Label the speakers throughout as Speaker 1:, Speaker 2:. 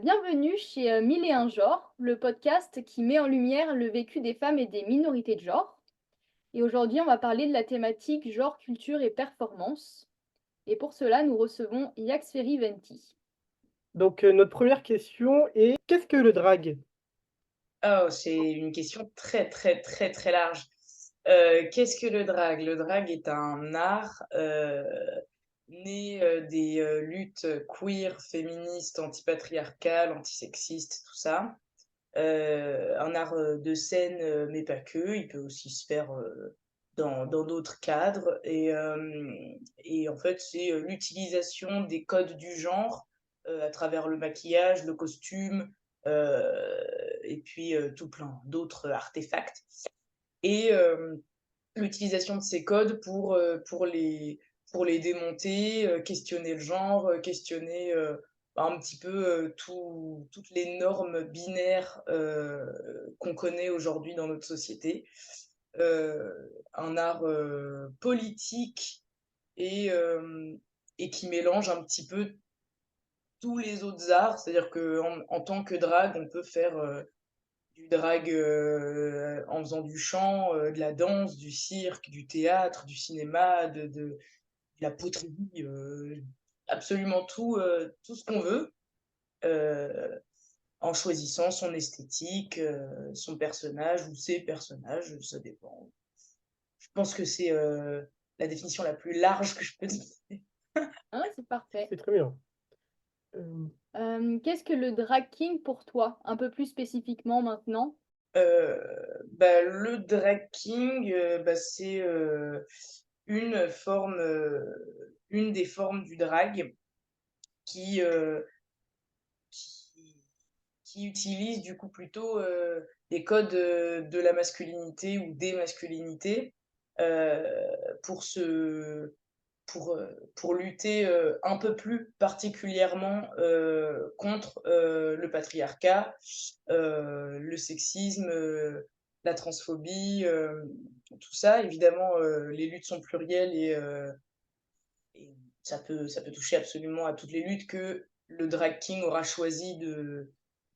Speaker 1: Bienvenue chez Mille et un genres, le podcast qui met en lumière le vécu des femmes et des minorités de genre. Et aujourd'hui, on va parler de la thématique genre, culture et performance. Et pour cela, nous recevons Yaxferi Venti.
Speaker 2: Donc, notre première question est: qu'est-ce que le drag?
Speaker 3: Oh, c'est une question très, très, très, très large. Qu'est-ce que le drag? Le drag est un art, né, des, luttes queer, féministes, antipatriarcales, antisexistes, tout ça. Un art, de scène, mais pas que. Il peut aussi se faire, dans d'autres cadres et en fait, c'est, l'utilisation des codes du genre, à travers le maquillage, le costume, heu et puis, tout plein d'autres artefacts et l'utilisation de ces codes pour les démonter, questionner le genre, questionner, un petit peu, toutes les normes binaires, qu'on connaît aujourd'hui dans notre société. Un art, politique et et qui mélange un petit peu tous les autres arts. C'est-à-dire qu'en tant que drague, on peut faire, du drag, en faisant du chant, de la danse, du cirque, du théâtre, du cinéma, de la poterie, absolument tout ce qu'on veut, heu, en choisissant son esthétique, son personnage ou ses personnages, ça dépend. Je pense que c'est, la définition la plus large que je peux donner.
Speaker 1: Ah, c'est parfait.
Speaker 2: C'est très bien. Hem,
Speaker 1: Qu'est-ce que le drag king pour toi, un peu plus spécifiquement maintenant?
Speaker 3: Le drag king, c'est, une des formes du drag qui, qui qui utilise du coup plutôt, les codes, de la masculinité ou des masculinités, heu, pour se pour lutter, un peu plus particulièrement, contre, le patriarcat, le sexisme, la transphobie, tout ça. Évidemment, les luttes sont plurielles et ça peut toucher absolument à toutes les luttes que le drag king aura choisi de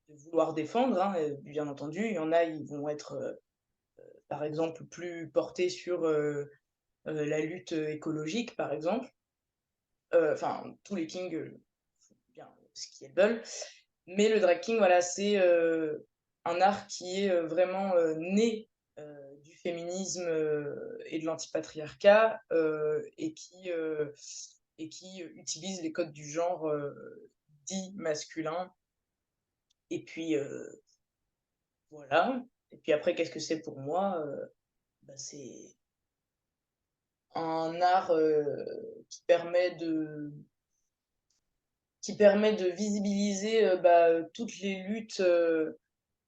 Speaker 3: vouloir défendre, hein, bien entendu. Il y en a, ils vont être, par exemple, plus portés sur, la lutte, écologique, par exemple. Enfin, tous les kings, font bien ce qu'ils veulent. Mais le drag king, voilà, c'est, un art qui est, vraiment, né, du féminisme, et de l'antipatriarcat, et qui utilise les codes du genre, dits masculins et puis, voilà. Et puis après, qu'est-ce que c'est pour moi? C'est un art, qui permet de visibiliser, toutes les luttes,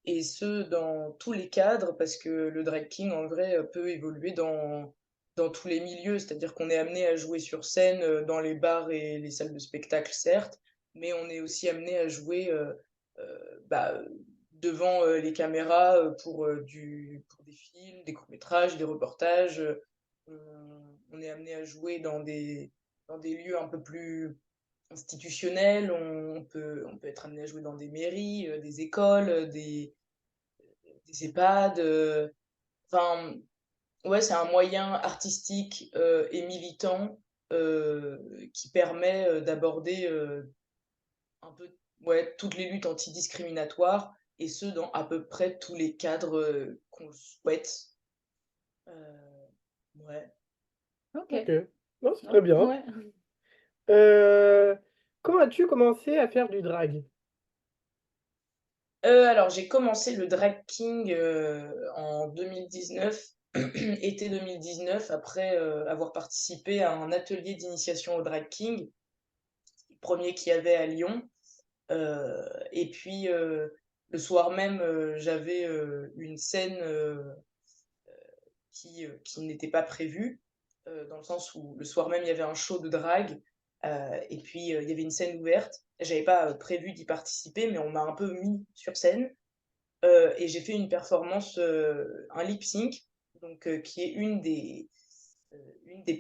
Speaker 3: et ce, dans tous les cadres, parce que le drag king, en vrai, peut évoluer dans tous les milieux. C'est-à-dire qu'on est amené à jouer sur scène, dans les bars et les salles de spectacle, certes, mais on est aussi amené à jouer, devant, les caméras, pour des films, des courts métrages, des reportages, on est amené à jouer dans des lieux un peu plus institutionnels. On peut être amené à jouer dans des mairies, des écoles, des EHPAD, enfin, ouais, c'est un moyen artistique, et militant, qui permet, d'aborder, un peu, ouais, toutes les luttes antidiscriminatoires et ce, dans à peu près tous les cadres, qu'on souhaite. Ouais.
Speaker 1: OK.
Speaker 2: OK. Non, c'est
Speaker 1: Oh,
Speaker 2: très bien.
Speaker 1: ouais.
Speaker 2: Heu, Quand as-tu commencé à faire du drag?
Speaker 3: Alors j'ai commencé le drag king, en 2019, été 2019, après, avoir participé à un atelier d'initiation au drag king, le 1er qu'il y avait à Lyon. Et puis, le soir même, j'avais, une scène, qui n'était pas prévue, dans le sens où le soir même, il y avait un show de drague, et puis, il y avait une scène ouverte. J'avais pas, prévu d'y participer, mais on m'a un peu mis sur scène. Et j'ai fait une performance, un lip sync, donc qui est une des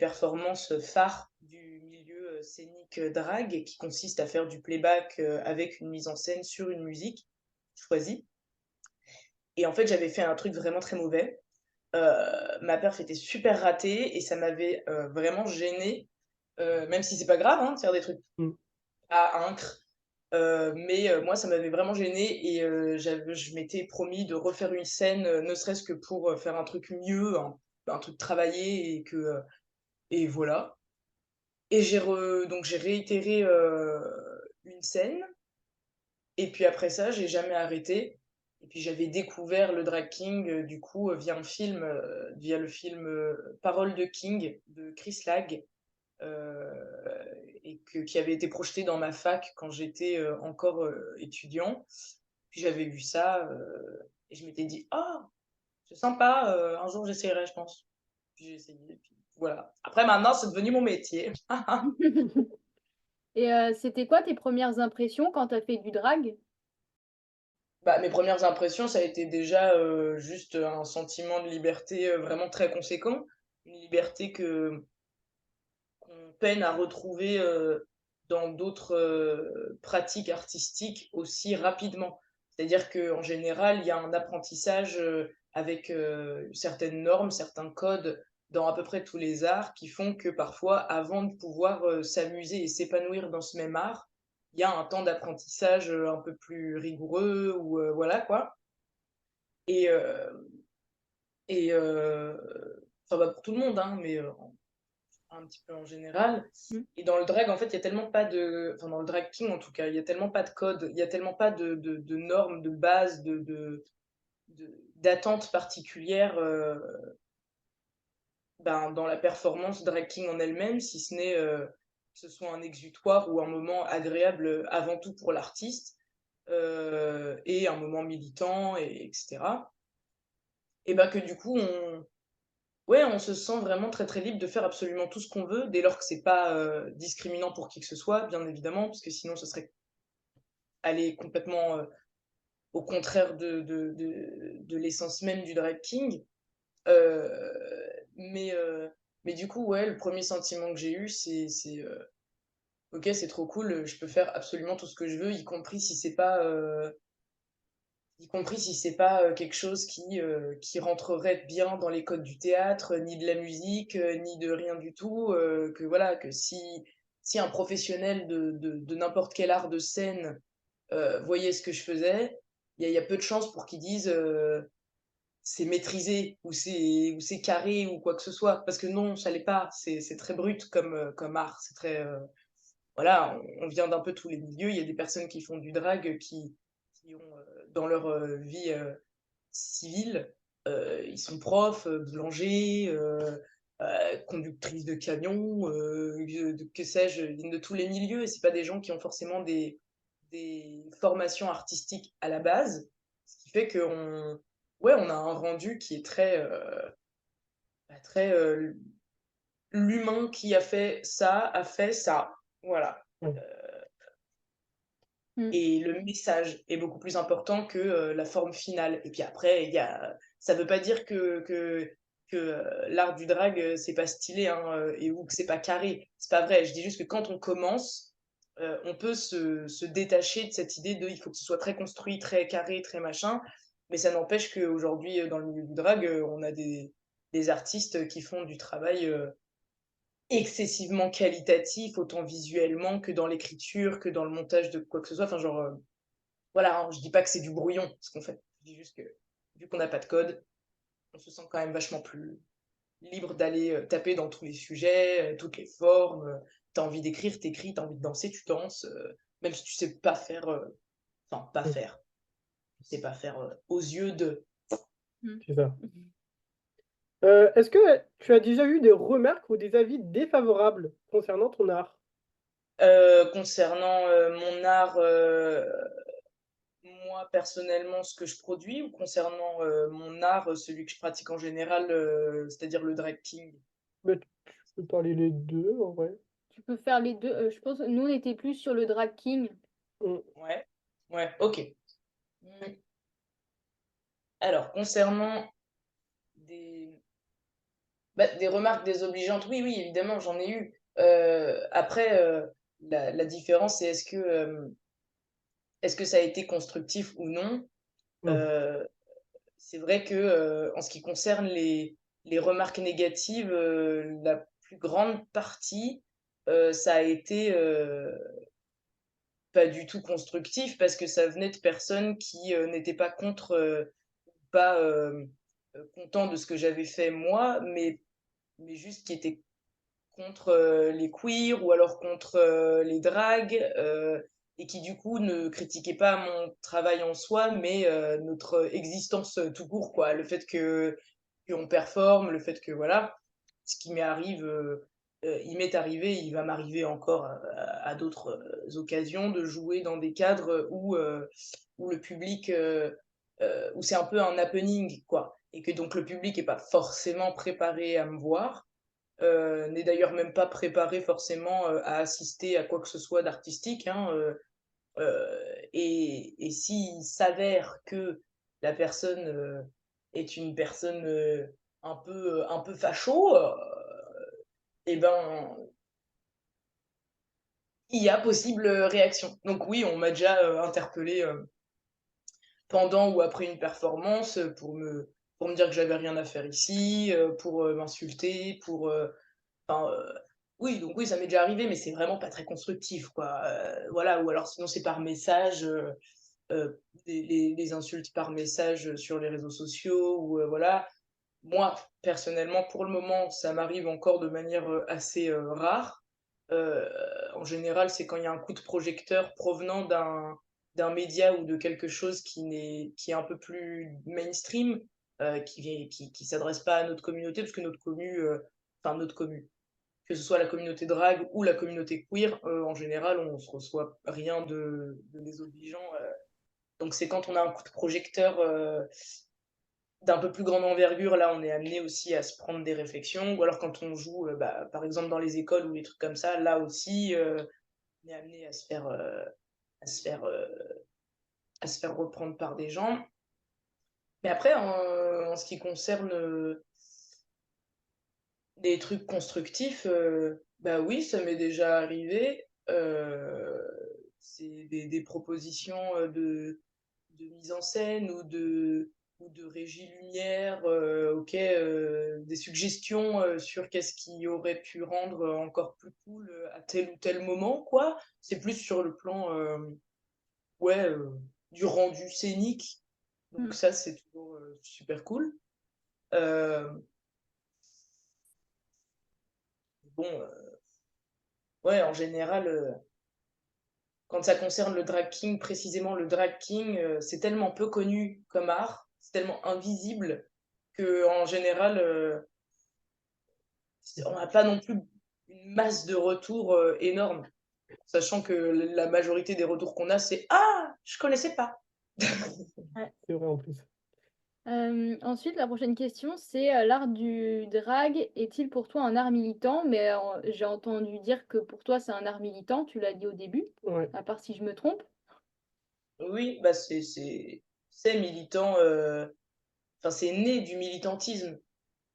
Speaker 3: performances phares du milieu, scénique drag qui consiste à faire du playback avec une mise en scène sur une musique choisie. Et en fait, j'avais fait un truc vraiment très mauvais. Ma perf était super ratée et ça m'avait vraiment gênée, même si c'est pas grave hein, de faire des trucs
Speaker 2: Mmh.
Speaker 3: à incre. Mais moi, ça m'avait vraiment gênée et je m'étais promis de refaire une scène, ne serait-ce que pour faire un truc mieux, un truc travaillé et voilà. Et donc j'ai réitéré une scène et puis après ça, j'ai jamais arrêté. Et puis j'avais découvert le drag king du coup via le film Paroles de King de Chris Lag et qui avait été projeté dans ma fac quand j'étais encore étudiant. Puis j'avais vu ça et je m'étais dit ah c'est sympa, un jour j'essaierai je pense. Puis j'ai essayé. Puis voilà. Après maintenant c'est devenu mon métier.
Speaker 1: Et c'était quoi tes premières impressions quand tu as fait du drag?
Speaker 3: Bah, mes premières impressions, ça a été déjà juste un sentiment de liberté vraiment très conséquent. Une liberté qu'on peine à retrouver dans d'autres pratiques artistiques aussi rapidement. C'est-à-dire qu'en général, il y a un apprentissage avec certaines normes, certains codes dans à peu près tous les arts qui font que parfois, avant de pouvoir s'amuser et s'épanouir dans ce même art, il y a un temps d'apprentissage un peu plus rigoureux ou voilà quoi. Et, euh, enfin, bah, pour tout le monde, hein, mais un petit peu en général.
Speaker 1: Mmh.
Speaker 3: Et dans le drag, en fait, il y a tellement pas de. Enfin, dans le drag king, en tout cas, il y a tellement pas de code, il y a tellement pas de normes, de bases, d'attentes particulières ben, dans la performance drag king en elle-même, si ce n'est que ce soit un exutoire ou un moment agréable avant tout pour l'artiste et un moment militant, etc. Et ben que du coup, ouais, on se sent vraiment très très libre de faire absolument tout ce qu'on veut, dès lors que c'est pas discriminant pour qui que ce soit, bien évidemment, parce que sinon ce serait aller complètement au contraire de l'essence même du drag king. Euh, mais, euh, mais du coup, ouais, le premier sentiment que j'ai eu, ok, c'est trop cool, je peux faire absolument tout ce que je veux, y compris si c'est pas quelque chose qui rentrerait bien dans les codes du théâtre, ni de la musique, ni de rien du tout, que voilà, que si un professionnel de n'importe quel art de scène voyait ce que je faisais, il y a peu de chances pour qu'ils disent c'est maîtrisé ou c'est carré ou quoi que ce soit, parce que non, ça l'est pas, c'est très brut comme art, c'est très voilà, on vient d'un peu tous les milieux. Il y a des personnes qui font du drag qui ont dans leur vie civile, ils sont profs, boulangers, conductrices de camions, que sais-je, ils viennent de tous les milieux et c'est pas des gens qui ont forcément des formations artistiques à la base, ce qui fait qu'on ouais, on a un rendu qui est très, très l'humain qui a fait ça. Voilà.
Speaker 2: Mmh.
Speaker 1: Mmh.
Speaker 3: Et le message est beaucoup plus important que la forme finale. Et puis après, ça veut pas dire que l'art du drag, c'est pas stylé hein, ou que c'est pas carré. C'est pas vrai. Je dis juste que quand on commence, on peut se détacher de cette idée de il faut que ce soit très construit, très carré, très machin. Mais ça n'empêche qu'aujourd'hui, dans le milieu du drag, on a des artistes qui font du travail excessivement qualitatif, autant visuellement que dans l'écriture, que dans le montage de quoi que ce soit. Enfin, genre, voilà, hein, je dis pas que c'est du brouillon ce qu'on fait. Je dis juste que vu qu'on n'a pas de code, on se sent quand même vachement plus libre d'aller taper dans tous les sujets, toutes les formes. T'as envie d'écrire, t'écris, t'as envie de danser, tu danses, même si tu sais pas faire, enfin, pas
Speaker 2: Mmh.
Speaker 3: faire, tu sais pas faire aux yeux de.
Speaker 1: Mmh.
Speaker 2: C'est ça. Est-ce que tu as déjà eu des remarques ou des avis défavorables concernant ton art?
Speaker 3: Concernant mon art, moi personnellement, ce que je produis, ou concernant mon art, celui que je pratique en général, c'est-à-dire le drag king.
Speaker 2: Bah, tu peux parler les 2 en vrai.
Speaker 1: Tu peux faire les 2. Je pense nous, on était plus sur le drag king.
Speaker 2: Mmh.
Speaker 3: Ouais, ouais, ok. Mm. Alors, concernant des, des remarques désobligeantes, oui, oui, évidemment, j'en ai eu. Après, la différence, c'est est-ce que ça a été constructif ou non?
Speaker 2: Mhm.
Speaker 3: Euh, c'est vrai que en ce qui concerne les remarques négatives, la plus grande partie, ça a été pas du tout constructif parce que ça venait de personnes qui n'étaient pas contre, pas contents de ce que j'avais fait moi, mais juste qui étaient contre les queers ou alors contre les dragues et qui du coup ne critiquaient pas mon travail en soi, mais notre existence tout court, quoi. Le fait que qu'on performe, le fait que voilà, ce qui il m'est arrivé, il va m'arriver encore à d'autres occasions de jouer dans des cadres où le public, où c'est un peu un happening, quoi, et que donc le public est pas forcément préparé à me voir, n'est d'ailleurs même pas préparé forcément à assister à quoi que ce soit d'artistique, hein, et s'il s'avère que la personne est une personne un peu facho, et ben il y a possible réaction. Donc oui, on m'a déjà interpellé pendant ou après une performance pour me dire que j'avais rien à faire ici, pour m'insulter, enfin, oui, donc oui, ça m'est déjà arrivé, mais c'est vraiment pas très constructif, quoi. Voilà, ou alors sinon c'est par message, les insultes par message sur les réseaux sociaux, ou voilà. Moi, personnellement, pour le moment, ça m'arrive encore de manière assez rare. Euh, En général, c'est quand il y a un coup de projecteur provenant d'un média ou de quelque chose qui est un peu plus mainstream, qui s'adresse pas à notre communauté, parce que notre commu, que ce soit la communauté drague ou la communauté queer, en général, on se reçoit rien de désobligeant. Donc c'est quand on a un coup de projecteur d'un peu plus grande envergure, là, on est amené aussi à se prendre des réflexions. Ou alors quand on joue, bah, par exemple, dans les écoles ou des trucs comme ça, là aussi, on est amené à se faire, euh, à se faire reprendre par des gens. Mais après, en ce qui concerne des trucs constructifs, bah oui, ça m'est déjà arrivé. C'est des propositions de mise en scène ou de régie lumière, ok, des suggestions sur qu'est-ce qui aurait pu rendre encore plus cool à tel ou tel moment, quoi. C'est plus sur le plan, ouais, du rendu scénique. Donc
Speaker 1: Mm.
Speaker 3: ça, c'est toujours super cool. Euh, bon, ouais, en général, quand ça concerne le drag king, précisément le drag king, c'est tellement peu connu comme art, c'est tellement invisible que en général, on n'a pas non plus une masse de retours énorme, sachant que la majorité des retours qu'on a, c'est «Ah, je connaissais pas».
Speaker 1: Ouais.
Speaker 2: C'est vrai en plus.
Speaker 1: Ensuite, la prochaine question, c'est l'art du drag est-il pour toi un art militant? Mais j'ai entendu dire que pour toi, c'est un art militant, tu l'as dit au début,
Speaker 2: Ouais.
Speaker 1: à part si je me trompe.
Speaker 3: Oui, bah c'est militant, enfin c'est né du militantisme.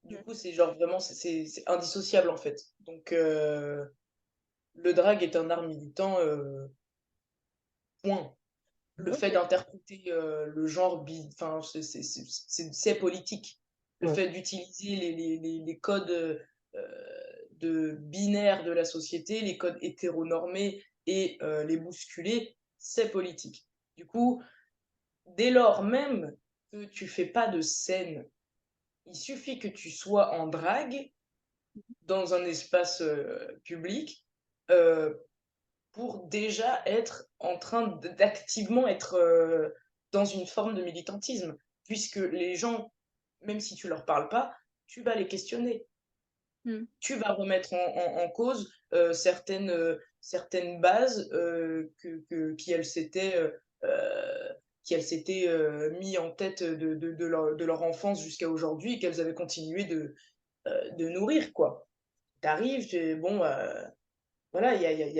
Speaker 3: Du
Speaker 1: Mm.
Speaker 3: coup, c'est genre vraiment, c'est indissociable en fait. Donc, le drag est un art militant, point. Le
Speaker 1: Ok.
Speaker 3: fait d'interpréter le genre, enfin, c'est politique. Le
Speaker 2: Ouais.
Speaker 3: fait d'utiliser les codes de binaires de la société, les codes hétéronormés et les bousculer, c'est politique. Du coup, dès lors même que tu fais pas de scène, il suffit que tu sois en drague dans un espace public euh, pour déjà être en train d'activement être dans une forme de militantisme, puisque les gens, même si tu leur parles pas, tu vas les questionner,
Speaker 1: Mm.
Speaker 3: tu vas remettre en cause certaines bases qui elles s'étaient mis en tête de leur enfance jusqu'à aujourd'hui et qu'elles avaient continué de nourrir, quoi. T'arrives, bon, voilà, il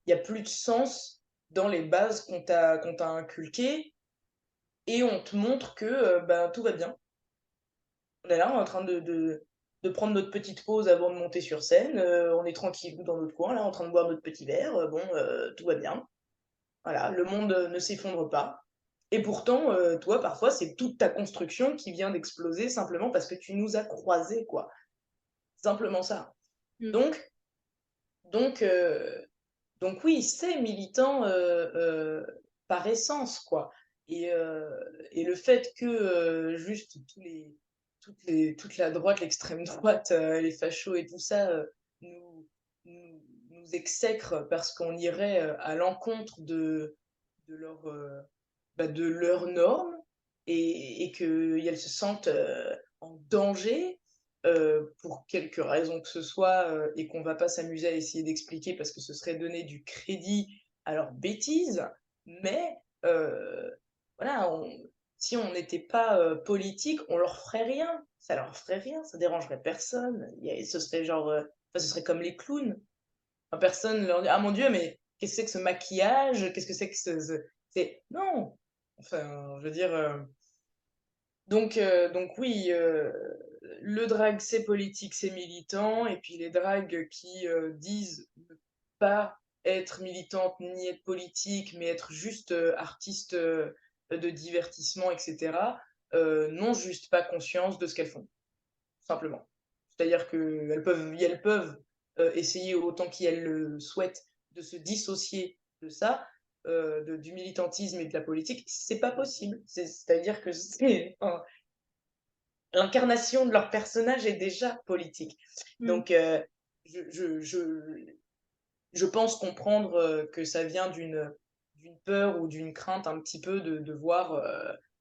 Speaker 3: y a plus de sens dans les bases qu'on t'a inculquées et on te montre que ben, tout va bien. On est là, on est en train de de prendre notre petite pause avant de monter sur scène. On est tranquille dans notre coin, là, en train de boire notre petit verre. Bon, tout va bien. Voilà, le monde ne s'effondre pas. Et pourtant, toi, parfois, c'est toute ta construction qui vient d'exploser simplement parce que tu nous as croisés, quoi. Simplement ça.
Speaker 1: Mm.
Speaker 3: Donc, donc, euh, donc oui, c'est militant par essence, quoi. Et le fait que juste toute la droite, l'extrême droite, les fachos et tout ça nous, nous exècrent parce qu'on irait à l'encontre de de leurs normes et qu'elles se sentent en danger pour quelque raison que ce soit et qu'on va pas s'amuser à essayer d'expliquer parce que ce serait donner du crédit à leurs bêtises, mais voilà, si on n'était pas politique, on leur ferait rien. Ça leur ferait rien, ça dérangerait personne. Ce serait genre, enfin, ce serait comme les clowns. Enfin, personne leur dit, ah mon Dieu, mais qu'est-ce que c'est que ce maquillage? Qu'est-ce que c'est que c'est... Non! Enfin, je veux dire... donc oui, le drag, c'est politique, c'est militant, et puis les drags qui disent ne pas être militantes ni être politique, mais être juste artistes de divertissement, etc., n'ont juste pas conscience de ce qu'elles font, simplement. C'est-à-dire elles peuvent essayer autant qu'elles le souhaitent de se dissocier de ça, du militantisme et de la politique. C'est pas possible. C'est-à-dire que l'incarnation de leur personnage est déjà politique.
Speaker 1: Mm.
Speaker 3: Donc, je, je, je, je pense comprendre que ça vient d'une peur ou d'une crainte un petit peu de devoir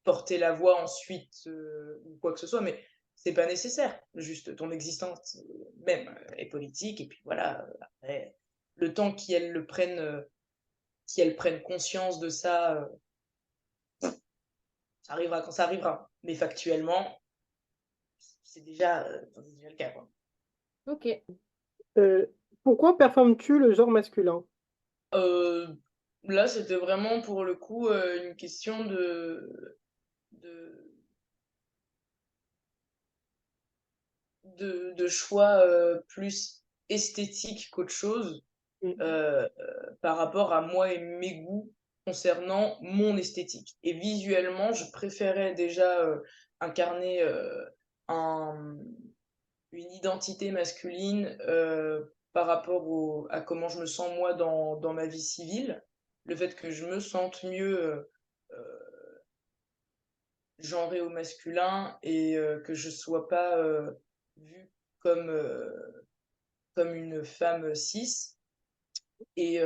Speaker 3: porter la voix ensuite ou quoi que ce soit, mais c'est pas nécessaire. Juste ton existence même est politique et puis voilà. Après, le temps qu'elles prennent conscience de ça, ça arrivera quand ça arrivera. Mais factuellement, c'est déjà le cas, quoi.
Speaker 1: Ok.
Speaker 2: Euh, Pourquoi performes-tu le genre masculin?
Speaker 3: Euh, Là, c'était vraiment pour le coup une question de, de choix plus esthétique qu'autre chose
Speaker 2: Mm.
Speaker 3: par rapport à moi et mes goûts concernant mon esthétique. Et visuellement, je préférais déjà incarner un, une identité masculine par rapport à comment je me sens moi dans ma vie civile. Le fait que je me sente mieux genrée au masculin et que je sois pas vue comme, comme une femme cis. Et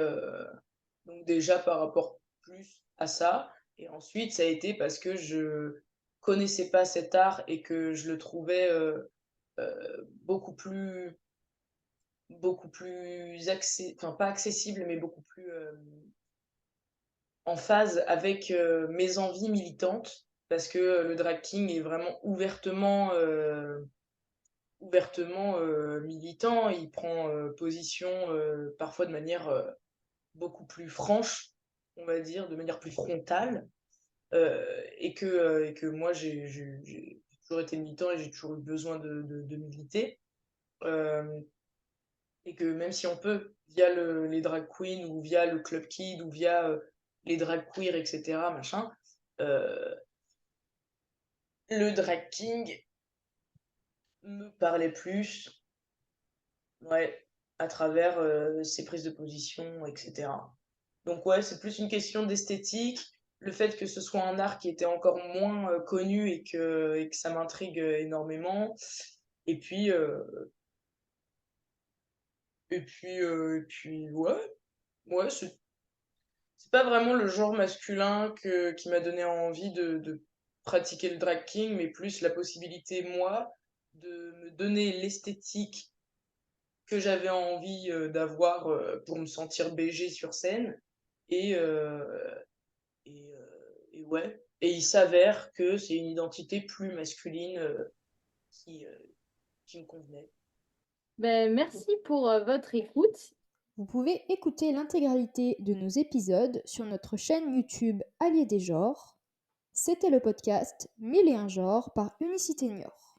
Speaker 3: donc déjà par rapport plus à ça. Et ensuite, ça a été parce que je connaissais pas cet art et que je le trouvais beaucoup plus enfin pas accessible, mais beaucoup plus en phase avec mes envies militantes. Parce que le drag king est vraiment ouvertement militant, il prend position parfois de manière beaucoup plus franche, on va dire, de manière plus frontale, et que moi j'ai toujours été militant et j'ai toujours eu besoin de militer, euh, et que même si on peut, via les drag queens ou via le club kid ou via les drag queer, etc., machin, euh, le drag king me parlait plus, ouais, à travers ses prises de position, etc. Donc ouais, c'est plus une question d'esthétique, le fait que ce soit un art qui était encore moins connu et que ça m'intrigue énormément. Et puis, et puis ouais, c'est pas vraiment le genre masculin qui m'a donné envie de pratiquer le drag king, mais plus la possibilité, moi, de me donner l'esthétique que j'avais envie d'avoir pour me sentir BG sur scène. Et, et ouais. Et il s'avère que c'est une identité plus masculine qui, euh, qui me convenait.
Speaker 1: Ben, merci pour votre écoute.
Speaker 4: Vous pouvez écouter l'intégralité de nos épisodes sur notre chaîne YouTube Alliés des genres. C'était le podcast 1001 genres par Unicité Niort.